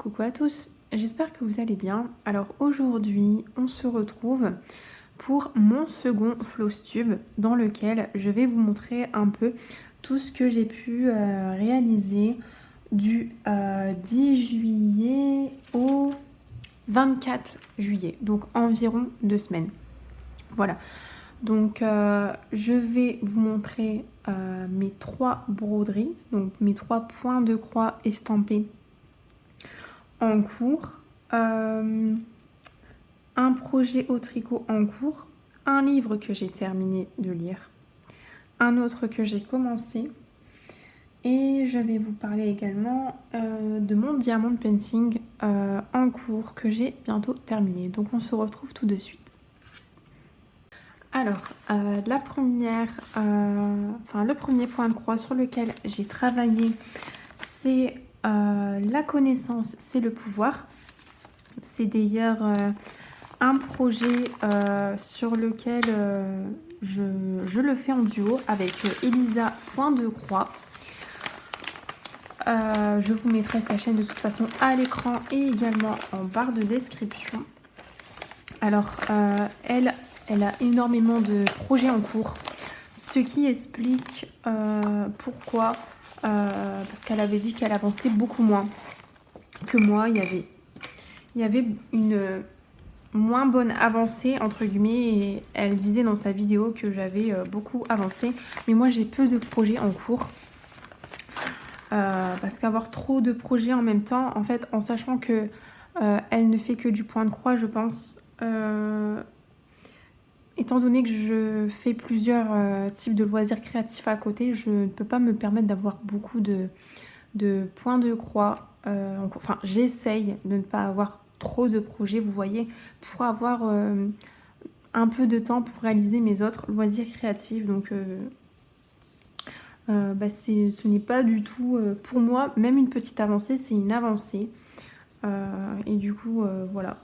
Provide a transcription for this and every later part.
Coucou à tous, j'espère que vous allez bien. Alors aujourd'hui, on se retrouve pour mon second floss tube dans lequel je vais vous montrer un peu tout ce que j'ai pu réaliser du 10 juillet au 24 juillet, donc environ 2 semaines. Voilà, donc je vais vous montrer mes 3 broderies, donc mes 3 points de croix estampés en cours, un projet au tricot en cours, un livre que j'ai terminé de lire, un autre que j'ai commencé, et je vais vous parler également de mon diamond painting en cours que j'ai bientôt terminé. Donc on se retrouve tout de suite. Alors, le premier point de croix sur lequel j'ai travaillé, c'est la connaissance, c'est le pouvoir. C'est d'ailleurs un projet sur lequel je le fais en duo avec Elisa Point de Croix. Je vous mettrai sa chaîne de toute façon à l'écran et également en barre de description. Alors, elle a énormément de projets en cours, ce qui explique pourquoi, parce qu'elle avait dit qu'elle avançait beaucoup moins que moi. Il y avait une moins bonne avancée entre guillemets, et elle disait dans sa vidéo que j'avais beaucoup avancé, mais moi j'ai peu de projets en cours. Parce qu'avoir trop de projets en même temps, en fait, en sachant que elle ne fait que du point de croix, je pense, étant donné que je fais plusieurs types de loisirs créatifs à côté, je ne peux pas me permettre d'avoir beaucoup de points de croix. Enfin, j'essaye de ne pas avoir trop de projets, vous voyez, pour avoir un peu de temps pour réaliser mes autres loisirs créatifs. Donc ce n'est pas du tout pour moi, même une petite avancée, c'est une avancée. Et du coup, voilà.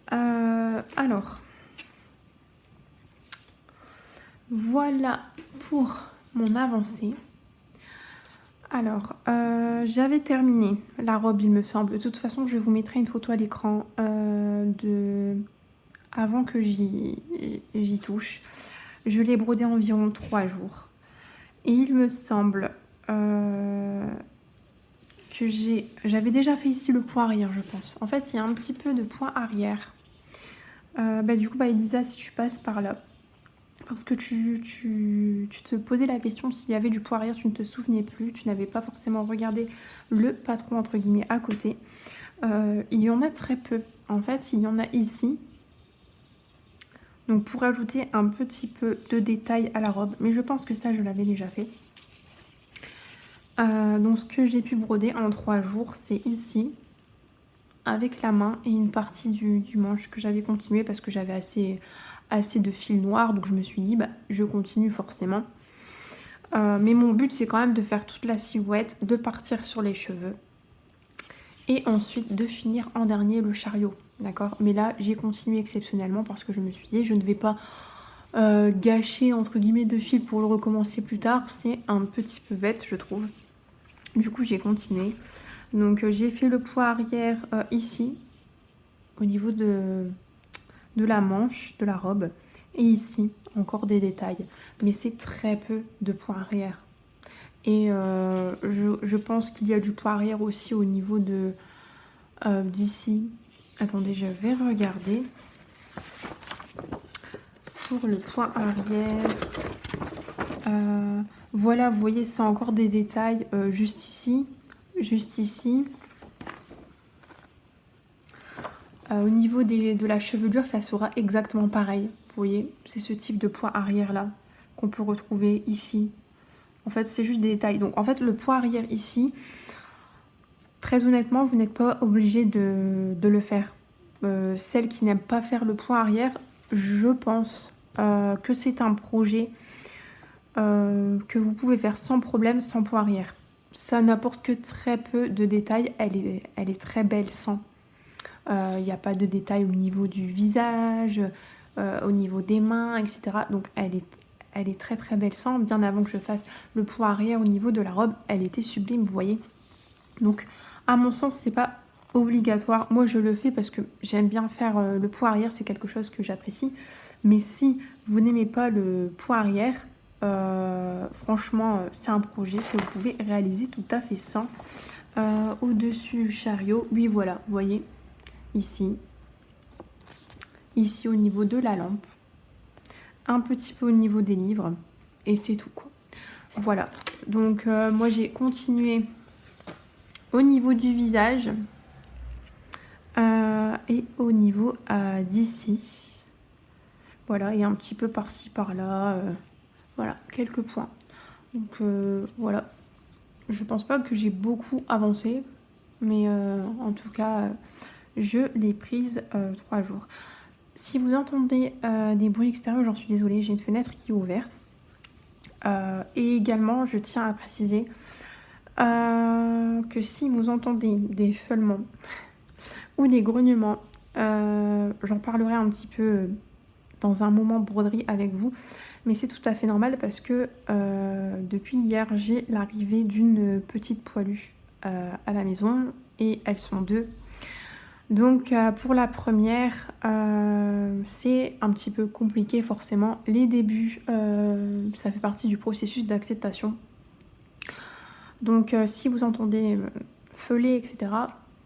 Alors, voilà pour mon avancée. Alors, j'avais terminé la robe, il me semble. De toute façon, je vous mettrai une photo à l'écran avant que j'y touche. Je l'ai brodée environ 3 jours. Et il me semble que j'avais déjà fait ici le point arrière, je pense. En fait, il y a un petit peu de point arrière. Du coup, Elisa, si tu passes par là, parce que tu te posais la question s'il y avait du point arrière, tu ne te souvenais plus, tu n'avais pas forcément regardé le patron entre guillemets à côté. Il y en a très peu. En fait, il y en a ici. Donc pour ajouter un petit peu de détail à la robe, mais je pense que ça, je l'avais déjà fait. Donc ce que j'ai pu broder en 3 jours, c'est ici, avec la main, et une partie du manche que j'avais continué parce que j'avais assez de fil noir, donc je me suis dit je continue forcément. Mais mon but c'est quand même de faire toute la silhouette, de partir sur les cheveux et ensuite de finir en dernier le chariot, d'accord. Mais là j'ai continué exceptionnellement parce que je me suis dit je ne vais pas gâcher entre guillemets de fil pour le recommencer plus tard, c'est un petit peu bête je trouve. Du coup j'ai continué. Donc j'ai fait le point arrière ici, au niveau de la manche de la robe. Et ici, encore des détails. Mais c'est très peu de points arrière. Et je pense qu'il y a du point arrière aussi au niveau de d'ici. Attendez, je vais regarder. Pour le point arrière. Voilà, vous voyez, c'est encore des détails juste ici. Juste ici. Au niveau de la chevelure, ça sera exactement pareil. Vous voyez, c'est ce type de point arrière là qu'on peut retrouver ici. En fait, c'est juste des détails. Donc en fait, le point arrière ici, très honnêtement, vous n'êtes pas obligé de le faire. Celles qui n'aiment pas faire le point arrière, je pense que c'est un projet que vous pouvez faire sans problème, sans point arrière. Ça n'apporte que très peu de détails. Elle est très belle sans. Il n'y a pas de détails au niveau du visage, au niveau des mains, etc. Donc elle est très très belle sans. Bien avant que je fasse le point arrière au niveau de la robe, elle était sublime, vous voyez. Donc à mon sens, c'est pas obligatoire. Moi je le fais parce que j'aime bien faire le point arrière, c'est quelque chose que j'apprécie. Mais si vous n'aimez pas le point arrière, franchement c'est un projet que vous pouvez réaliser tout à fait sans. Au-dessus du chariot, oui voilà, vous voyez, ici au niveau de la lampe, un petit peu au niveau des livres, et c'est tout quoi. Voilà, donc moi j'ai continué au niveau du visage et au niveau d'ici. Voilà, et un petit peu par-ci par-là, voilà, quelques points. Donc voilà, je pense pas que j'ai beaucoup avancé, mais en tout cas, je l'ai prise 3 jours. Si vous entendez des bruits extérieurs, j'en suis désolée, j'ai une fenêtre qui est ouverte. Et également, je tiens à préciser que si vous entendez des feulements ou des grognements, j'en parlerai un petit peu dans un moment broderie avec vous. Mais c'est tout à fait normal parce que depuis hier, j'ai l'arrivée d'une petite poilue à la maison et elles sont 2. Donc pour la première, c'est un petit peu compliqué forcément. Les débuts, ça fait partie du processus d'acceptation. Donc si vous entendez feuler, etc.,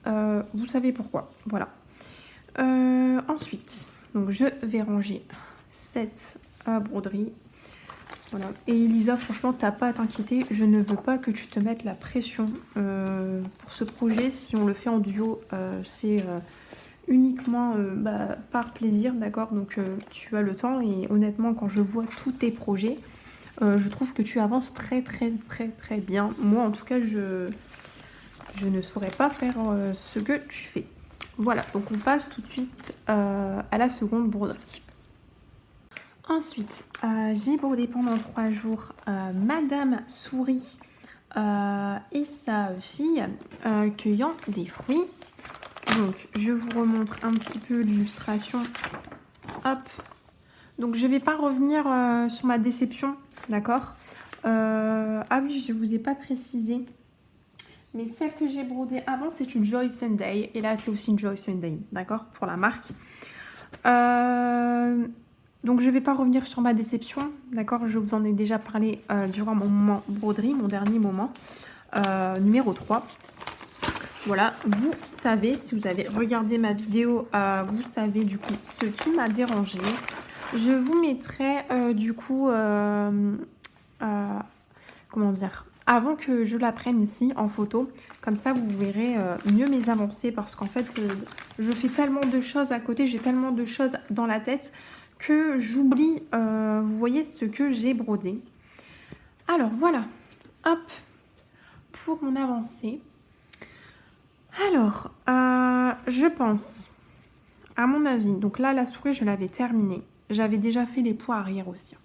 vous savez pourquoi. Voilà. Ensuite, donc je vais ranger cette broderie. Voilà. Et Elisa, franchement, t'as pas à t'inquiéter. Je ne veux pas que tu te mettes la pression pour ce projet. Si on le fait en duo, c'est uniquement par plaisir, d'accord. Donc tu as le temps et honnêtement, quand je vois tous tes projets, je trouve que tu avances très bien. Moi, en tout cas, je ne saurais pas faire ce que tu fais. Voilà, donc on passe tout de suite à la seconde broderie. Ensuite, j'ai brodé pendant 3 jours Madame Souris et sa fille cueillant des fruits. Donc, je vous remontre un petit peu l'illustration. Hop. Donc, je ne vais pas revenir sur ma déception, d'accord. Ah oui, je ne vous ai pas précisé. Mais celle que j'ai brodée avant, c'est une Joy Sunday. Et là, c'est aussi une Joy Sunday, d'accord, pour la marque. Donc je ne vais pas revenir sur ma déception, d'accord. Je vous en ai déjà parlé durant mon moment broderie, mon dernier moment, numéro 3. Voilà, vous savez, si vous avez regardé ma vidéo, vous savez du coup ce qui m'a dérangé. Je vous mettrai du coup, comment dire, avant que je la prenne ici en photo. Comme ça, vous verrez mieux mes avancées parce qu'en fait, je fais tellement de choses à côté, j'ai tellement de choses dans la tête que j'oublie, vous voyez, ce que j'ai brodé. Alors, voilà. Hop, pour mon avancée. Alors, je pense, à mon avis, donc là, la souris, je l'avais terminée. J'avais déjà fait les points arrière aussi.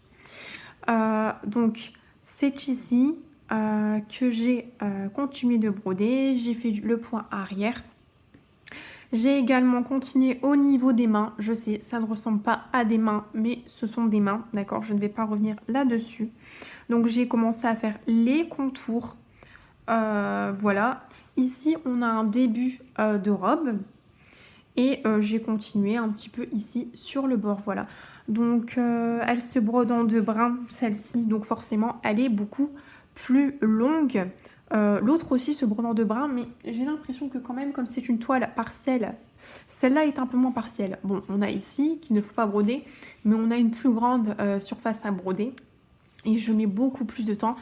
Donc, c'est ici que j'ai continué de broder. J'ai fait le point arrière. J'ai également continué au niveau des mains. Je sais, ça ne ressemble pas à des mains, mais ce sont des mains, d'accord. Je ne vais pas revenir là-dessus. Donc, j'ai commencé à faire les contours. Voilà. Ici, on a un début de robe. Et j'ai continué un petit peu ici sur le bord, voilà. Donc, elle se brode en 2 brins, celle-ci. Donc, forcément, elle est beaucoup plus longue. L'autre aussi se brode en 2 brins, mais j'ai l'impression que quand même, comme c'est une toile partielle, celle-là est un peu moins partielle. Bon, on a ici, qu'il ne faut pas broder, mais on a une plus grande surface à broder. Et je mets beaucoup plus de temps.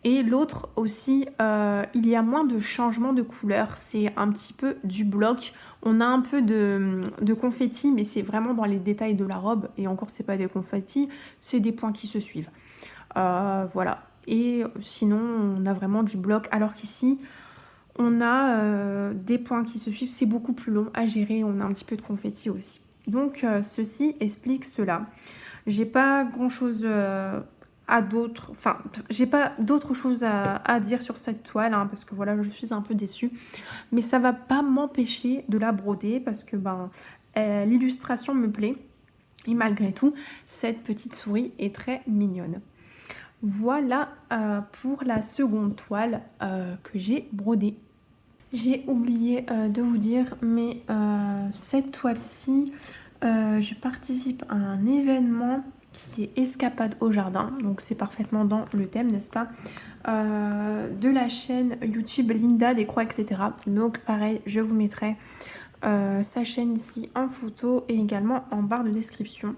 Et l'autre aussi, il y a moins de changement de couleur. C'est un petit peu du bloc. On a un peu de confetti, mais c'est vraiment dans les détails de la robe. Et encore, c'est pas des confettis, c'est des points qui se suivent. Voilà. Et sinon, on a vraiment du bloc. Alors qu'ici, on a des points qui se suivent. C'est beaucoup plus long à gérer. On a un petit peu de confetti aussi. Donc, ceci explique cela. J'ai pas grand-chose j'ai pas d'autre chose à dire sur cette toile, hein, parce que voilà, je suis un peu déçue. Mais ça va pas m'empêcher de la broder parce que l'illustration me plaît. Et malgré tout, cette petite souris est très mignonne. Voilà pour la seconde toile que j'ai brodée. J'ai oublié de vous dire, mais cette toile-ci, je participe à un événement qui est Escapade au jardin. Donc c'est parfaitement dans le thème, n'est-ce pas, de la chaîne YouTube Linda des Croix, etc. Donc pareil, je vous mettrai sa chaîne ici en photo et également en barre de description.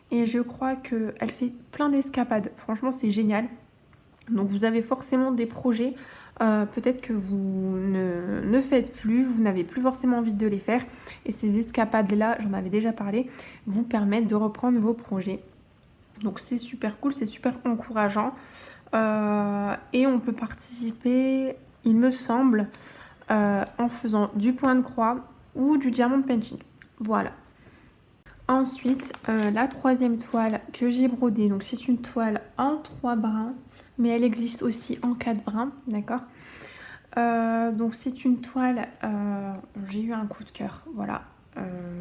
Et je crois qu'elle fait plein d'escapades. Franchement, c'est génial. Donc vous avez forcément des projets, peut-être que vous ne faites plus, vous n'avez plus forcément envie de les faire. Et ces escapades-là, j'en avais déjà parlé, vous permettent de reprendre vos projets. Donc c'est super cool, c'est super encourageant. Et on peut participer, il me semble, en faisant du point de croix ou du diamond painting. Voilà. Ensuite, la troisième toile que j'ai brodée, donc c'est une toile en 3 brins, mais elle existe aussi en 4 brins, d'accord. Donc c'est une toile, j'ai eu un coup de cœur, voilà.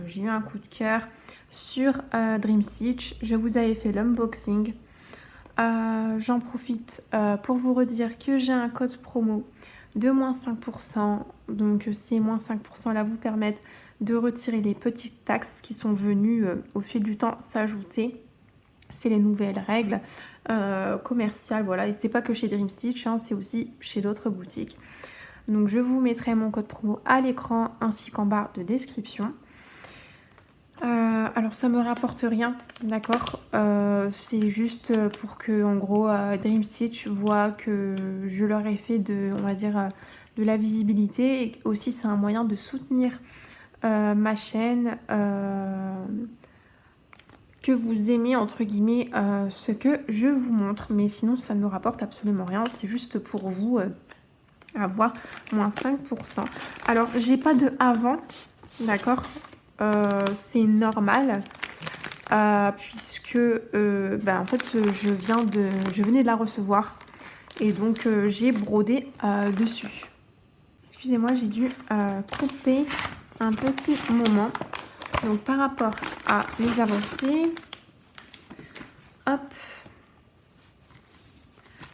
J'ai eu un coup de cœur sur Dream Stitch. Je vous avais fait l'unboxing. J'en profite pour vous redire que j'ai un code promo de moins 5%. Donc ces moins 5% là vous permettent de retirer les petites taxes qui sont venues au fil du temps s'ajouter. C'est les nouvelles règles commerciales, voilà. Et c'est pas que chez Dream Stitch, hein, c'est aussi chez d'autres boutiques. Donc je vous mettrai mon code promo à l'écran ainsi qu'en barre de description. Alors ça me rapporte rien, d'accord, c'est juste pour que en gros Dream Stitch voit que je leur ai fait on va dire de la visibilité, et aussi c'est un moyen de soutenir ma chaîne, que vous aimez entre guillemets ce que je vous montre, mais sinon ça ne me rapporte absolument rien, c'est juste pour vous avoir moins 5%. Alors j'ai pas de avant, d'accord, c'est normal. Puisque en fait je venais de la recevoir et donc j'ai brodé dessus. Excusez-moi, j'ai dû couper un petit moment. Donc par rapport à mes avancées, hop.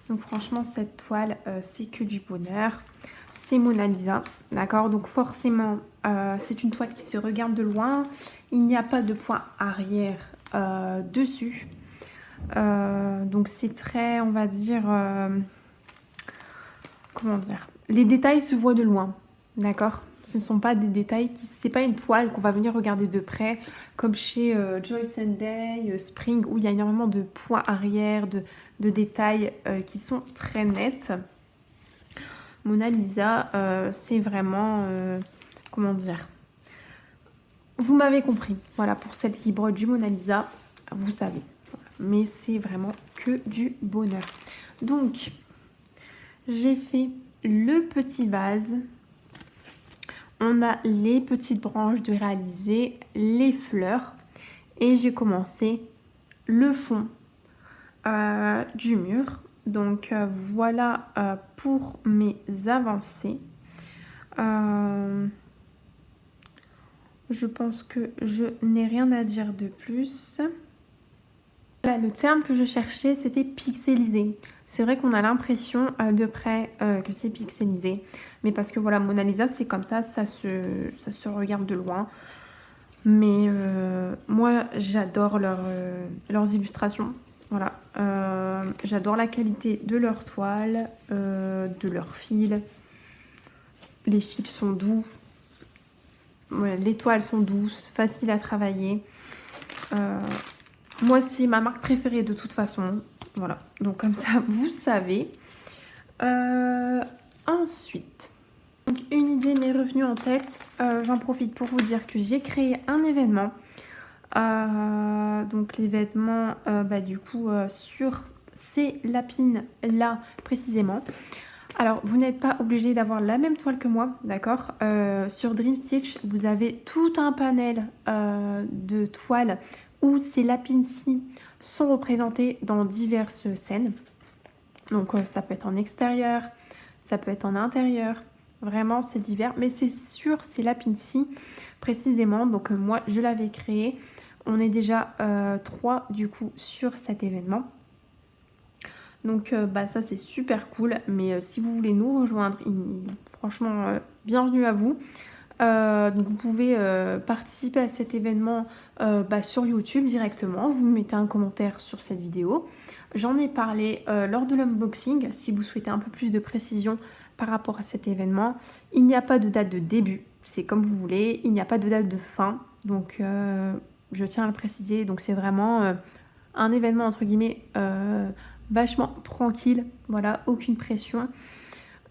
Donc franchement cette toile c'est que du bonheur. C'est Mona Lisa, d'accord. Donc forcément c'est une toile qui se regarde de loin. Il n'y a pas de point arrière dessus. Donc c'est très, on va dire, comment dire, les détails se voient de loin, d'accord. Ce ne sont pas des détails c'est pas une toile qu'on va venir regarder de près comme chez Joyce and Day, Spring, où il y a énormément de points arrière, de détails qui sont très nets. Mona Lisa, c'est vraiment, comment dire, vous m'avez compris. Voilà, pour celle qui brode du Mona Lisa, vous savez. Mais c'est vraiment que du bonheur. Donc, j'ai fait le petit vase. On a les petites branches de réaliser, les fleurs. Et j'ai commencé le fond du mur. Donc, voilà pour mes avancées. Je pense que je n'ai rien à dire de plus. Voilà, le terme que je cherchais, c'était pixelisé. C'est vrai qu'on a l'impression de près que c'est pixelisé. Mais parce que voilà, Mona Lisa, c'est comme ça se regarde de loin. Mais moi, j'adore leurs illustrations. Voilà. J'adore la qualité de leurs toiles, de leurs fils. Les fils sont doux. Voilà, les toiles sont douces, faciles à travailler. Moi, c'est ma marque préférée de toute façon. Voilà, donc comme ça, vous savez. Ensuite, donc une idée m'est revenue en tête. J'en profite pour vous dire que j'ai créé un événement. Donc l'événement, du coup, sur ces lapines-là précisément. Alors, vous n'êtes pas obligé d'avoir la même toile que moi, d'accord. Sur Dream Stitch, vous avez tout un panel de toiles où ces lapines-ci sont représentées dans diverses scènes. Donc, ça peut être en extérieur, ça peut être en intérieur. Vraiment, c'est divers. Mais c'est sur ces lapines-ci, précisément. Donc, moi, je l'avais créé. On est déjà 3, du coup, sur cet événement. Donc bah, ça c'est super cool. Mais si vous voulez nous rejoindre, franchement, bienvenue à vous. Donc vous pouvez participer à cet événement bah, sur YouTube directement. Vous mettez un commentaire sur cette vidéo. J'en ai parlé lors de l'unboxing. Si vous souhaitez un peu plus de précision par rapport à cet événement, il n'y a pas de date de début. C'est comme vous voulez. Il n'y a pas de date de fin. Donc je tiens à le préciser. Donc c'est vraiment un événement entre guillemets vachement tranquille. Voilà, aucune pression.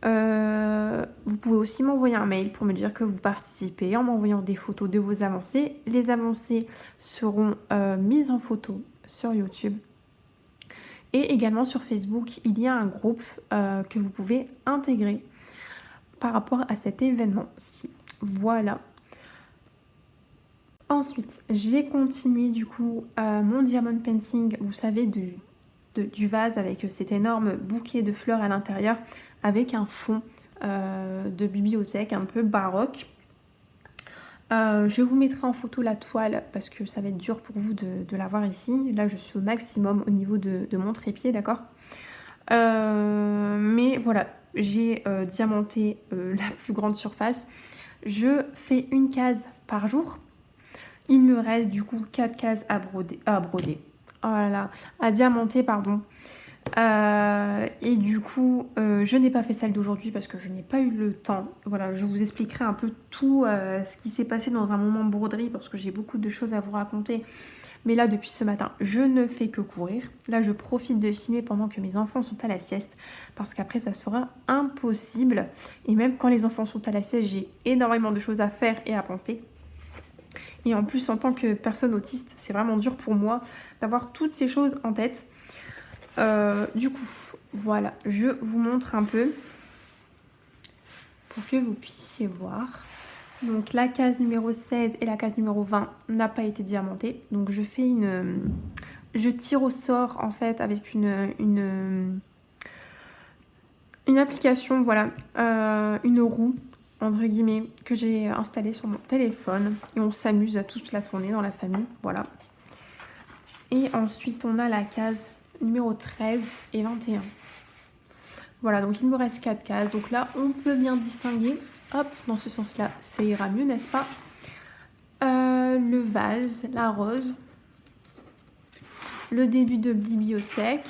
Vous pouvez aussi m'envoyer un mail pour me dire que vous participez en m'envoyant des photos de vos avancées. Les avancées seront mises en photo sur YouTube. Et également sur Facebook, il y a un groupe que vous pouvez intégrer par rapport à cet événement-ci. Voilà. Ensuite, j'ai continué du coup mon diamond painting, vous savez, du vase avec cet énorme bouquet de fleurs à l'intérieur avec un fond de bibliothèque un peu baroque. Je vous mettrai en photo la toile parce que ça va être dur pour vous de la voir ici. Là, je suis au maximum au niveau de mon trépied, d'accord. Mais voilà, j'ai diamanté la plus grande surface. Je fais une case par jour. Il me reste du coup 4 cases à broder. Oh là là, à diamanter, pardon. Et du coup, je n'ai pas fait celle d'aujourd'hui parce que je n'ai pas eu le temps. Voilà, je vous expliquerai un peu tout ce qui s'est passé dans un moment de broderie parce que j'ai beaucoup de choses à vous raconter. Mais là, depuis ce matin, je ne fais que courir. Là, je profite de filmer pendant que mes enfants sont à la sieste parce qu'après, ça sera impossible. Et même quand les enfants sont à la sieste, j'ai énormément de choses à faire et à penser. Et en plus, en tant que personne autiste, c'est vraiment dur pour moi d'avoir toutes ces choses en tête. Du coup, voilà, je vous montre un peu pour que vous puissiez voir. Donc la case numéro 16 et la case numéro 20 n'a pas été diamantée. Donc je fais je tire au sort en fait avec une application, voilà, une roue entre guillemets que j'ai installée sur mon téléphone et on s'amuse à toute la tourner dans la famille, voilà. Et ensuite on a la case numéro 13 et 21. Voilà, donc il me reste 4 cases. Donc là, on peut bien distinguer, hop, dans ce sens-là, ça ira mieux, n'est-ce pas? Le vase, la rose, le début de bibliothèque,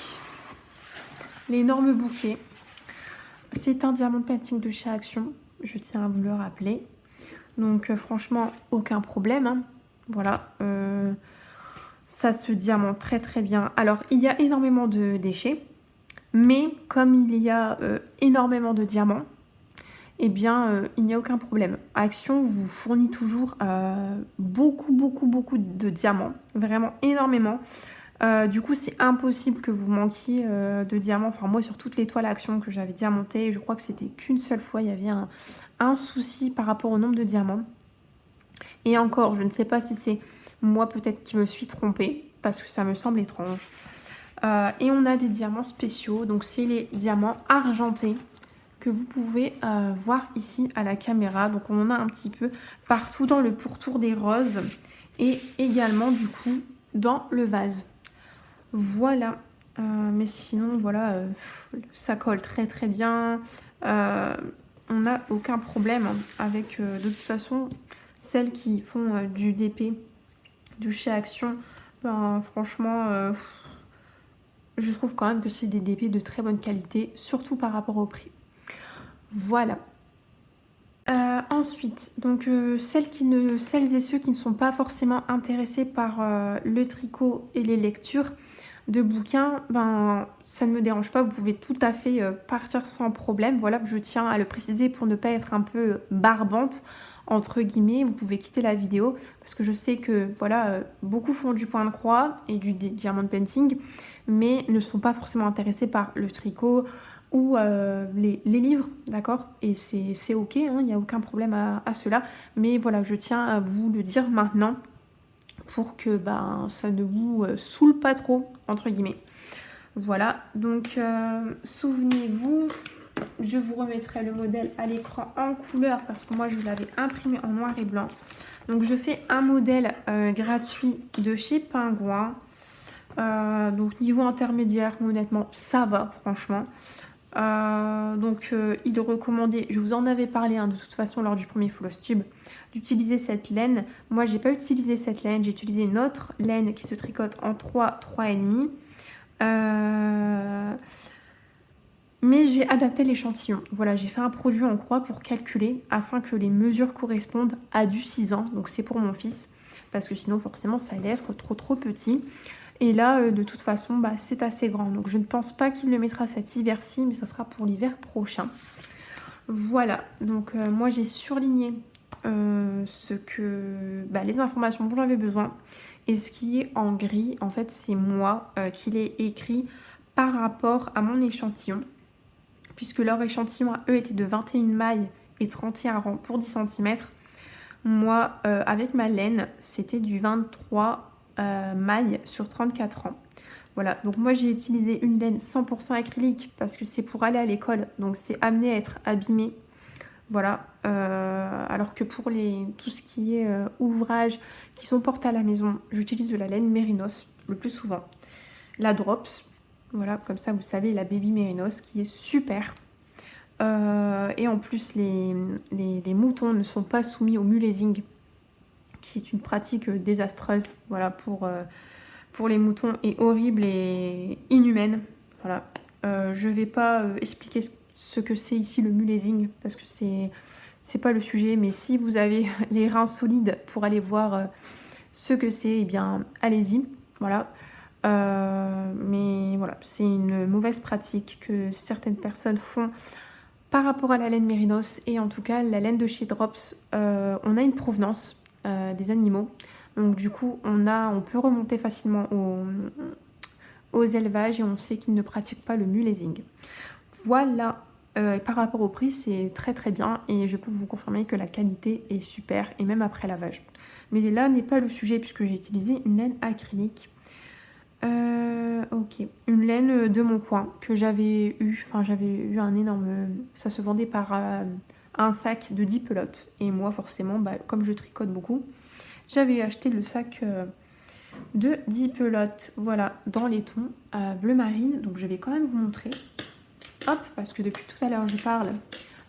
l'énorme bouquet. C'est un diamant painting de chez Action, je tiens à vous le rappeler. Donc franchement, aucun problème, hein. Voilà, ça se diamante très très bien. Alors, il y a énormément de déchets. Mais comme il y a énormément de diamants, eh bien, il n'y a aucun problème. Action vous fournit toujours beaucoup de diamants, vraiment énormément. Du coup, c'est impossible que vous manquiez de diamants. Enfin, moi, sur toutes les toiles Action que j'avais diamantées, je crois que c'était qu'une seule fois, il y avait un souci par rapport au nombre de diamants. Et encore, je ne sais pas si c'est moi peut-être qui me suis trompée, parce que ça me semble étrange. Et on a des diamants spéciaux, donc c'est les diamants argentés que vous pouvez voir ici à la caméra. Donc on en a un petit peu partout dans le pourtour des roses et également du coup dans le vase. Voilà, mais sinon voilà, ça colle très très bien. On n'a aucun problème avec de toute façon celles qui font du DP de chez Action. Ben, franchement... je trouve quand même que c'est des DP de très bonne qualité, surtout par rapport au prix. Voilà. Ensuite, donc celles et ceux qui ne sont pas forcément intéressés par le tricot et les lectures de bouquins, ben ça ne me dérange pas, vous pouvez tout à fait partir sans problème. Voilà, je tiens à le préciser pour ne pas être un peu barbante entre guillemets. Vous pouvez quitter la vidéo parce que je sais que voilà, beaucoup font du point de croix et du diamond painting, mais ne sont pas forcément intéressés par le tricot ou les livres, d'accord? Et c'est ok, hein, il n'y a aucun problème à cela. Mais voilà, je tiens à vous le dire maintenant pour que ben, ça ne vous saoule pas trop, entre guillemets. Voilà, donc souvenez-vous, je vous remettrai le modèle à l'écran en couleur parce que moi je l'avais imprimé en noir et blanc. Donc je fais un modèle gratuit de chez Pingouin. Donc niveau intermédiaire, honnêtement, ça va, franchement. Il recommandait, je vous en avais parlé de toute façon lors du premier Floss Tube, d'utiliser cette laine. Moi, j'ai pas utilisé cette laine, j'ai utilisé une autre laine qui se tricote en 3, 3,5. Mais j'ai adapté l'échantillon. Voilà, j'ai fait un produit en croix pour calculer afin que les mesures correspondent à du 6 ans. Donc c'est pour mon fils, parce que sinon forcément ça allait être trop petit. Et là, de toute façon, c'est assez grand. Donc je ne pense pas qu'il le mettra cet hiver-ci, mais ça sera pour l'hiver prochain. Voilà, donc moi j'ai surligné les informations dont j'avais besoin. Et ce qui est en gris, en fait, c'est moi qui l'ai écrit par rapport à mon échantillon. Puisque leur échantillon à eux était de 21 mailles et 31 rangs pour 10 cm. Moi, avec ma laine, c'était du 23 mailles sur 34 rangs. Voilà, donc moi j'ai utilisé une laine 100% acrylique parce que c'est pour aller à l'école, donc c'est amené à être abîmé. Voilà, alors que pour tout ce qui est ouvrage qui sont portés à la maison, j'utilise de la laine Mérinos le plus souvent. La Drops, voilà, comme ça vous savez, la Baby Mérinos qui est super. Et en plus, les moutons ne sont pas soumis au mulesing, qui est une pratique désastreuse, voilà, pour les moutons, et horrible et inhumaine. Voilà. Je vais pas expliquer ce que c'est ici le mulesing, parce que c'est pas le sujet, mais si vous avez les reins solides pour aller voir ce que c'est, eh bien, allez-y. Voilà. Mais voilà, c'est une mauvaise pratique que certaines personnes font par rapport à la laine Mérinos. Et en tout cas, la laine de chez Drops, on a une provenance des animaux. Donc du coup, on peut remonter facilement aux élevages et on sait qu'ils ne pratiquent pas le mulesing. Voilà, par rapport au prix, c'est très très bien et je peux vous confirmer que la qualité est super et même après lavage. Mais là n'est pas le sujet puisque j'ai utilisé une laine acrylique. Ok, une laine de mon coin que j'avais eu, un énorme, ça se vendait par un sac de 10 pelotes et moi forcément, comme je tricote beaucoup, j'avais acheté le sac de 10 pelotes, voilà, dans les tons bleu marine. Donc je vais quand même vous montrer, hop, parce que depuis tout à l'heure je parle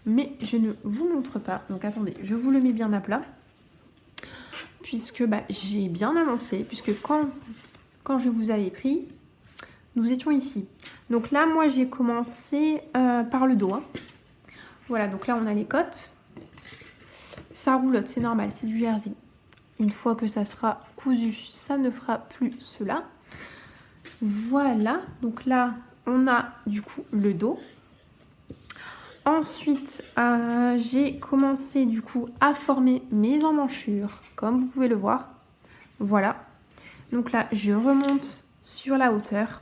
mais je ne vous montre pas. Donc attendez, je vous le mets bien à plat puisque j'ai bien avancé, puisque quand je vous avais pris, nous étions ici. Donc là, moi, j'ai commencé par le dos. Voilà, donc là, on a les côtes. Ça roulotte, c'est normal, c'est du jersey. Une fois que ça sera cousu, ça ne fera plus cela. Voilà, donc là, on a du coup le dos. Ensuite, j'ai commencé du coup à former mes emmanchures, comme vous pouvez le voir. Voilà. Donc là, je remonte sur la hauteur.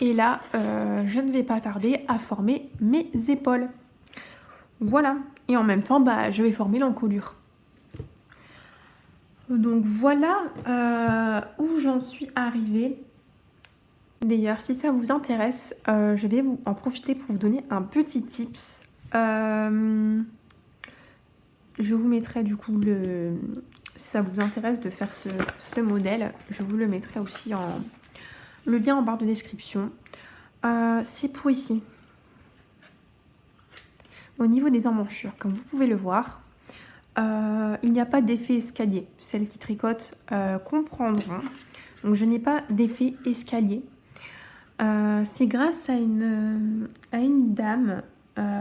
Et là, je ne vais pas tarder à former mes épaules. Voilà. Et en même temps, je vais former l'encolure. Donc voilà où j'en suis arrivée. D'ailleurs, si ça vous intéresse, je vais en profiter pour vous donner un petit tips. Je vous mettrai du coup si ça vous intéresse de faire ce modèle, je vous le mettrai aussi le lien en barre de description. C'est pour ici. Au niveau des emmanchures, comme vous pouvez le voir, il n'y a pas d'effet escalier. Celles qui tricotent comprendront. Donc je n'ai pas d'effet escalier. C'est grâce à une dame,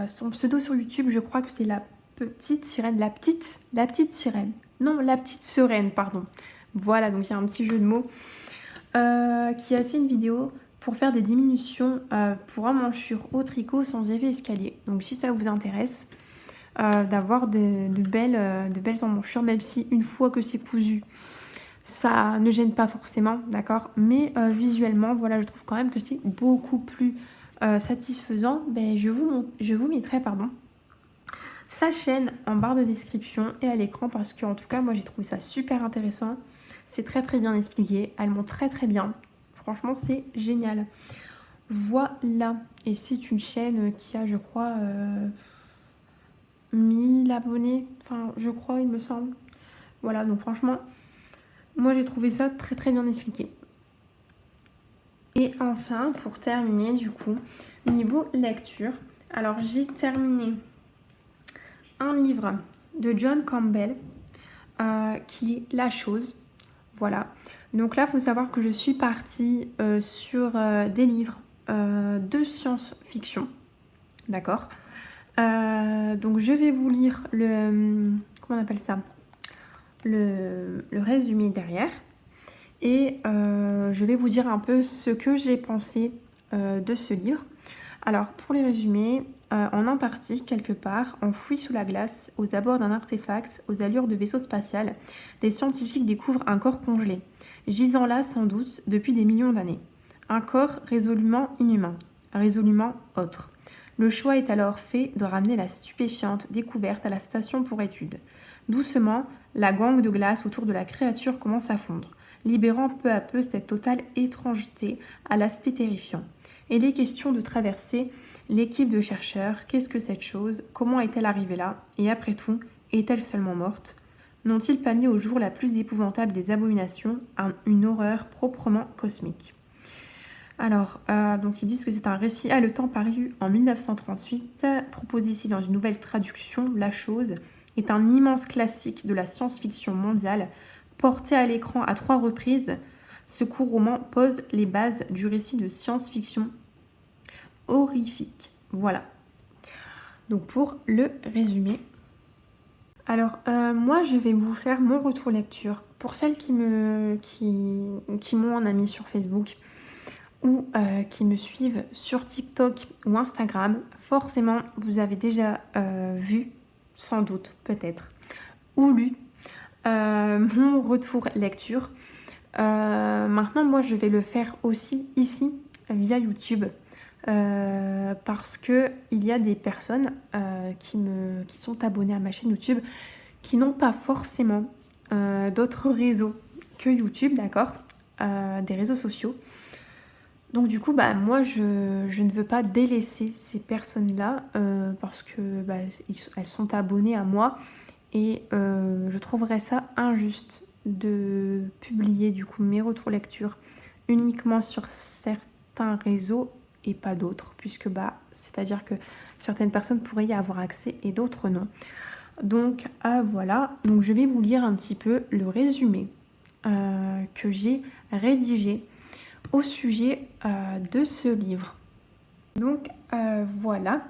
son pseudo sur YouTube, je crois que c'est la petite sirène, la petite sirène. Non, la petite sereine, pardon. Voilà, donc il y a un petit jeu de mots. Qui a fait une vidéo pour faire des diminutions pour emmanchures au tricot sans effet escalier. Donc si ça vous intéresse d'avoir de belles emmanchures, même si une fois que c'est cousu, ça ne gêne pas forcément, d'accord. Mais visuellement, voilà, je trouve quand même que c'est beaucoup plus satisfaisant. Je vous mettrai sa chaîne en barre de description et à l'écran parce qu'en tout cas, moi j'ai trouvé ça super intéressant. C'est très très bien expliqué, elle montre très très bien. Franchement, c'est génial. Voilà, et c'est une chaîne qui a, je crois, 1000 abonnés. Enfin, je crois, il me semble. Voilà, donc franchement, moi j'ai trouvé ça très très bien expliqué. Et enfin, pour terminer, du coup, niveau lecture, alors j'ai terminé un livre de John Campbell qui est La Chose. Voilà. Donc là, il faut savoir que je suis partie sur des livres de science-fiction. D'accord. Donc je vais vous lire comment on appelle ça, le résumé derrière. Et je vais vous dire un peu ce que j'ai pensé de ce livre. Alors, pour les résumer, en Antarctique, quelque part, enfouis sous la glace, aux abords d'un artefact, aux allures de vaisseau spatial, des scientifiques découvrent un corps congelé, gisant là sans doute depuis des millions d'années. Un corps résolument inhumain, résolument autre. Le choix est alors fait de ramener la stupéfiante découverte à la station pour étude. Doucement, la gangue de glace autour de la créature commence à fondre, libérant peu à peu cette totale étrangeté à l'aspect terrifiant. Et les questions de traverser l'équipe de chercheurs, qu'est-ce que cette chose, comment est-elle arrivée là, et après tout, est-elle seulement morte? N'ont-ils pas mis au jour la plus épouvantable des abominations, une horreur proprement cosmique? Alors, donc ils disent que c'est un récit haletant paru en 1938, proposé ici dans une nouvelle traduction, La Chose, est un immense classique de la science-fiction mondiale, porté à l'écran à 3 reprises. Ce court roman pose les bases du récit de science-fiction horrifique. Voilà. Donc pour le résumé. Alors moi je vais vous faire mon retour lecture. Pour celles qui m'ont en ami sur Facebook ou qui me suivent sur TikTok ou Instagram, forcément vous avez déjà vu, sans doute peut-être, ou lu mon retour lecture. Maintenant moi je vais le faire aussi ici via YouTube. Parce que il y a des personnes qui sont abonnées à ma chaîne YouTube qui n'ont pas forcément d'autres réseaux que YouTube, d'accord, des réseaux sociaux. Donc du coup, bah, moi, je ne veux pas délaisser ces personnes-là parce que bah, elles sont abonnées à moi et je trouverais ça injuste de publier du coup mes retours lecture uniquement sur certains réseaux et pas d'autres, puisque bah, c'est-à-dire que certaines personnes pourraient y avoir accès et d'autres non. Donc voilà, donc je vais vous lire un petit peu le résumé que j'ai rédigé au sujet de ce livre. Donc voilà,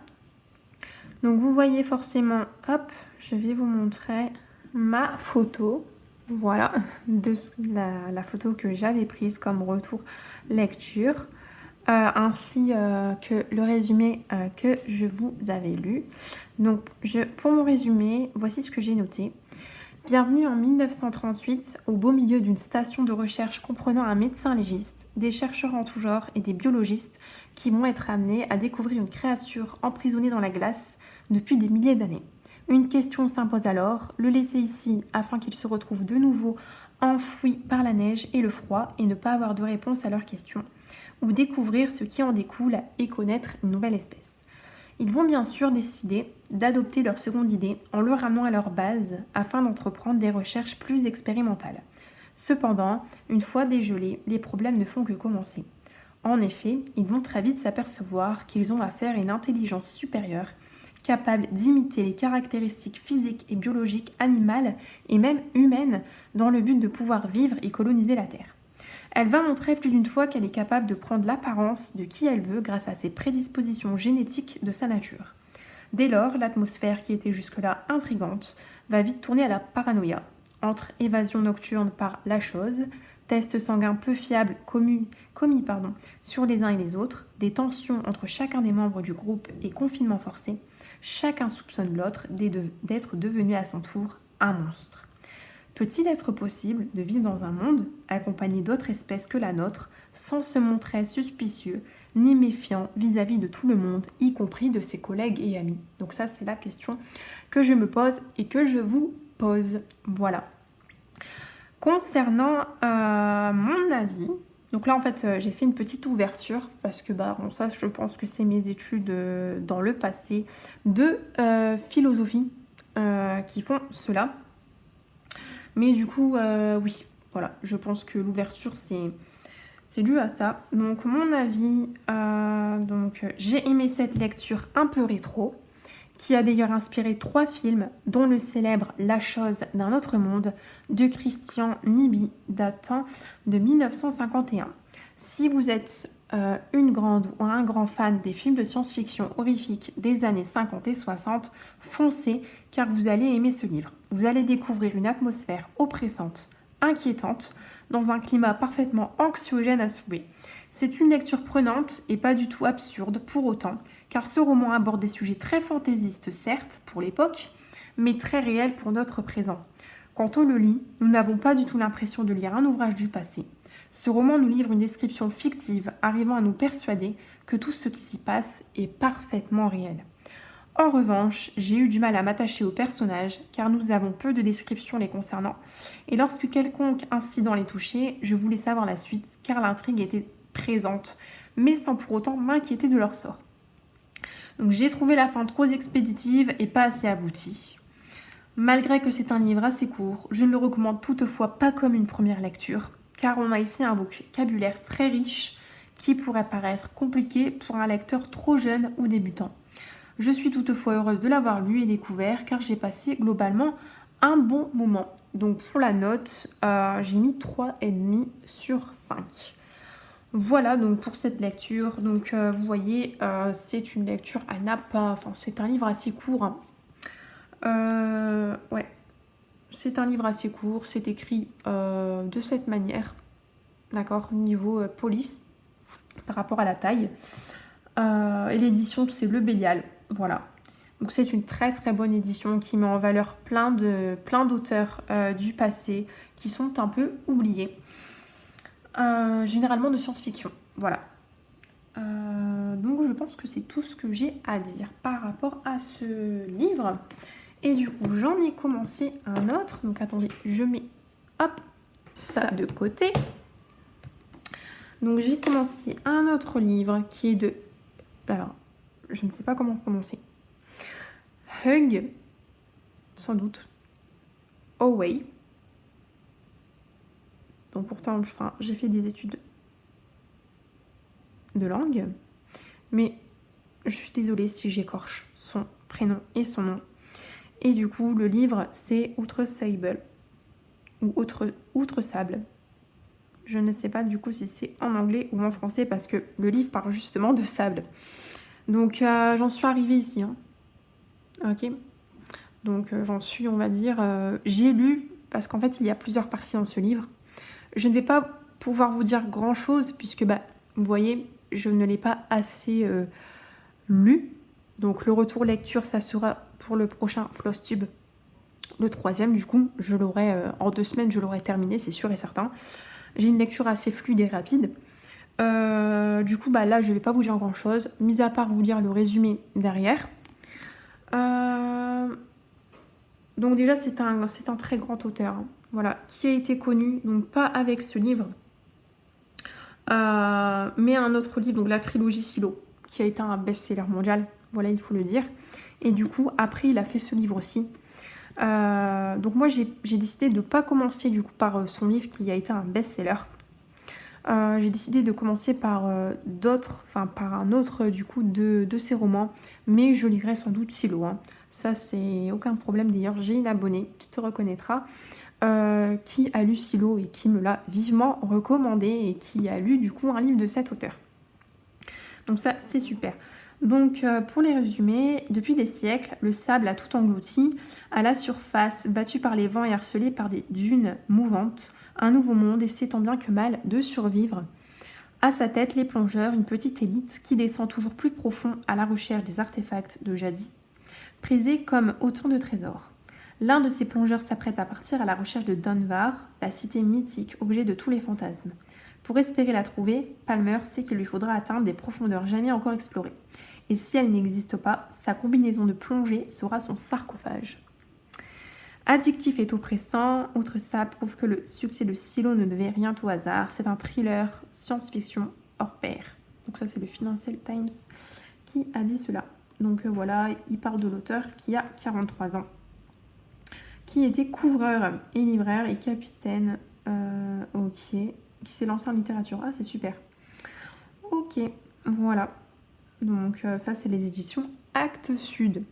donc vous voyez forcément, hop, je vais vous montrer ma photo, voilà, de la photo que j'avais prise comme retour lecture. Ainsi que le résumé que je vous avais lu. Donc, pour mon résumé, voici ce que j'ai noté. Bienvenue en 1938, au beau milieu d'une station de recherche comprenant un médecin légiste, des chercheurs en tout genre et des biologistes qui vont être amenés à découvrir une créature emprisonnée dans la glace depuis des milliers d'années. Une question s'impose alors, le laisser ici afin qu'il se retrouve de nouveau enfoui par la neige et le froid et ne pas avoir de réponse à leurs questions, ou découvrir ce qui en découle et connaître une nouvelle espèce. Ils vont bien sûr décider d'adopter leur seconde idée en le ramenant à leur base afin d'entreprendre des recherches plus expérimentales. Cependant, une fois dégelés, les problèmes ne font que commencer. En effet, ils vont très vite s'apercevoir qu'ils ont affaire à une intelligence supérieure, capable d'imiter les caractéristiques physiques et biologiques animales et même humaines dans le but de pouvoir vivre et coloniser la Terre. Elle va montrer plus d'une fois qu'elle est capable de prendre l'apparence de qui elle veut grâce à ses prédispositions génétiques de sa nature. Dès lors, l'atmosphère qui était jusque-là intrigante va vite tourner à la paranoïa. Entre évasion nocturne par La Chose, tests sanguins peu fiables commis sur les uns et les autres, des tensions entre chacun des membres du groupe et confinement forcé, chacun soupçonne l'autre d'être devenu à son tour un monstre. Peut-il être possible de vivre dans un monde accompagné d'autres espèces que la nôtre sans se montrer suspicieux ni méfiant vis-à-vis de tout le monde, y compris de ses collègues et amis? Donc ça, c'est la question que je me pose et que je vous pose. Voilà. Concernant mon avis, donc là en fait j'ai fait une petite ouverture parce que bah bon, ça je pense que c'est mes études dans le passé de philosophie qui font cela. Mais du coup, oui, voilà, je pense que l'ouverture, c'est C'est dû à ça. Donc mon avis, j'ai aimé cette lecture un peu rétro, qui a d'ailleurs inspiré 3 films, dont le célèbre La chose d'un autre monde de Christian Nyby, datant de 1951. Si vous êtes une grande ou un grand fan des films de science-fiction horrifiques des années 50 et 60, foncez car vous allez aimer ce livre. Vous allez découvrir une atmosphère oppressante, inquiétante, dans un climat parfaitement anxiogène à souhait. C'est une lecture prenante et pas du tout absurde pour autant, car ce roman aborde des sujets très fantaisistes certes pour l'époque, mais très réels pour notre présent. Quand on le lit, nous n'avons pas du tout l'impression de lire un ouvrage du passé. Ce roman nous livre une description fictive, arrivant à nous persuader que tout ce qui s'y passe est parfaitement réel. En revanche, j'ai eu du mal à m'attacher aux personnages, car nous avons peu de descriptions les concernant, et lorsque quelconque incident les touchait, je voulais savoir la suite, car l'intrigue était présente, mais sans pour autant m'inquiéter de leur sort. Donc j'ai trouvé la fin trop expéditive et pas assez aboutie. Malgré que c'est un livre assez court, je ne le recommande toutefois pas comme une première lecture, car on a ici un vocabulaire très riche qui pourrait paraître compliqué pour un lecteur trop jeune ou débutant. Je suis toutefois heureuse de l'avoir lu et découvert, car j'ai passé globalement un bon moment. Donc pour la note, j'ai mis 3,5 sur 5. Voilà donc pour cette lecture. Donc vous voyez, c'est une lecture à Napa. Enfin, c'est un livre assez court. Ouais, c'est un livre assez court. C'est écrit de cette manière, d'accord, niveau police par rapport à la taille. Et l'édition, c'est Le Bélial. Voilà. Donc c'est une très très bonne édition qui met en valeur plein d'auteurs du passé qui sont un peu oubliés. Généralement de science-fiction. Voilà. Donc je pense que c'est tout ce que j'ai à dire par rapport à ce livre. Et du coup, j'en ai commencé un autre. Donc attendez, je mets hop ça de côté. Donc j'ai commencé un autre livre qui est de... Alors, je ne sais pas comment prononcer. Hug, sans doute. Away. Donc pourtant, j'ai fait des études de langue, mais je suis désolée si j'écorche son prénom et son nom. Et du coup, le livre, c'est Outre Sable, ou Outre Sable. Je ne sais pas du coup si c'est en anglais ou en français, parce que le livre parle justement de sable. Donc j'en suis arrivée ici. Hein. Ok. Donc j'en suis, on va dire... j'ai lu, parce qu'en fait, il y a plusieurs parties dans ce livre. Je ne vais pas pouvoir vous dire grand-chose, puisque, vous voyez, je ne l'ai pas assez lu. Donc, le retour lecture, ça sera pour le prochain Flosstube, le 3e. Du coup, je l'aurai en 2 semaines, je l'aurai terminé, c'est sûr et certain. J'ai une lecture assez fluide et rapide. Du coup, là, je ne vais pas vous dire grand-chose, mis à part vous dire le résumé derrière. Donc déjà, c'est un très grand auteur, hein, voilà, qui a été connu, donc pas avec ce livre, mais un autre livre, donc la trilogie Silo, qui a été un best-seller mondial, voilà, il faut le dire. Et du coup, après, il a fait ce livre aussi. Donc moi, j'ai décidé de ne pas commencer du coup par son livre qui a été un best-seller. J'ai décidé de commencer par par un autre du coup de ses romans, mais je lirai sans doute Silo, hein. Ça, c'est aucun problème. D'ailleurs, j'ai une abonnée, tu te reconnaîtras, qui a lu Silo et qui me l'a vivement recommandé et qui a lu du coup un livre de cet auteur. Donc ça, c'est super. Donc pour les résumer, depuis des siècles, le sable a tout englouti. À la surface, battu par les vents et harcelé par des dunes mouvantes, un nouveau monde essaie tant bien que mal de survivre. À sa tête, les plongeurs, une petite élite qui descend toujours plus profond à la recherche des artefacts de jadis, prisés comme autant de trésors. L'un de ces plongeurs s'apprête à partir à la recherche de Dunvar, la cité mythique, objet de tous les fantasmes. Pour espérer la trouver, Palmer sait qu'il lui faudra atteindre des profondeurs jamais encore explorées. Et si elle n'existe pas, sa combinaison de plongée sera son sarcophage. Addictif et oppressant, Outre ça prouve que le succès de Silo ne devait rien au hasard. C'est un thriller science-fiction hors pair. Donc ça, c'est le Financial Times qui a dit cela. Donc voilà, il parle de l'auteur qui a 43 ans, qui était couvreur et libraire et capitaine. Ok, qui s'est lancé en littérature. Ah, c'est super. Ok, voilà. Donc ça, c'est les éditions Actes Sud.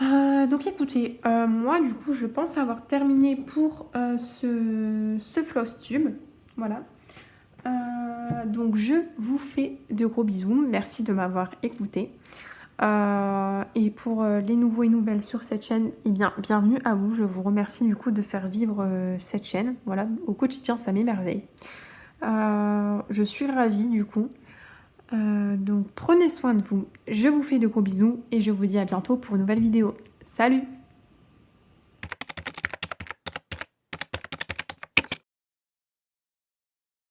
Donc écoutez, moi du coup je pense avoir terminé pour ce floss tube. Voilà. Donc je vous fais de gros bisous. Merci de m'avoir écouté. Et pour les nouveaux et nouvelles sur cette chaîne, eh bien bienvenue à vous. Je vous remercie du coup de faire vivre cette chaîne. Voilà, au quotidien ça m'émerveille. Je suis ravie du coup. Donc prenez soin de vous. Je vous fais de gros bisous et je vous dis à bientôt pour une nouvelle vidéo. Salut!